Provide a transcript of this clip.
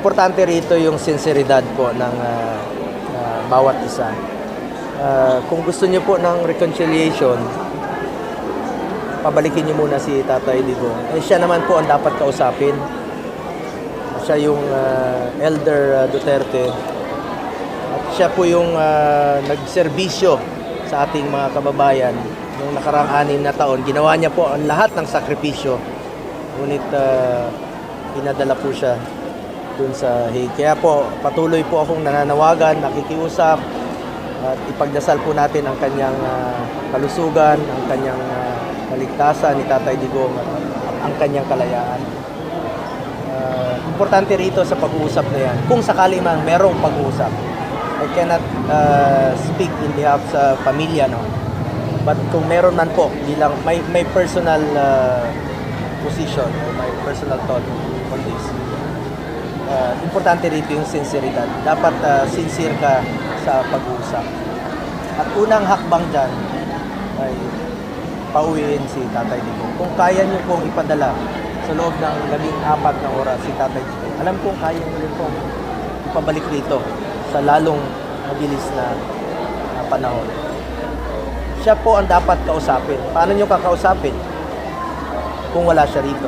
Importante rito yung sinseridad po ng bawat isa. Kung gusto niyo po ng reconciliation, pabalikin niyo muna si Tatay Digong. Siya naman po ang dapat kausapin. Siya yung Elder Duterte. At siya po yung nagserbisyo sa ating mga kababayan noong nakaraang 6 na taon. Ginawa niya po ang lahat ng sakripisyo. Ngunit pinadala po siya dun sa Hague. Kaya po, patuloy po akong nananawagan, nakikiusap, at ipagdasal po natin ang kanyang kalusugan, ang kanyang kaligtasan ni Tatay Digong at ang kanyang kalayaan. Importante rito sa pag-uusap na yan, kung sakali man merong pag-uusap. I cannot speak in behalf sa pamilya, no? But kung meron man po, bilang may personal position or my personal thought on this. Importante rito yung sinseridad. Dapat sincere ka sa pag-uusap. At unang hakbang dyan ay pauwiin si Tatay Digong. Kung kaya nyo pong ipadala sa loob ng 14 na oras si Tatay Digong, alam kong kaya nyo rin pong ipabalik rito sa lalong mabilis na panahon. Siya po ang dapat kausapin. Paano nyo kakausapin kung wala siya rito?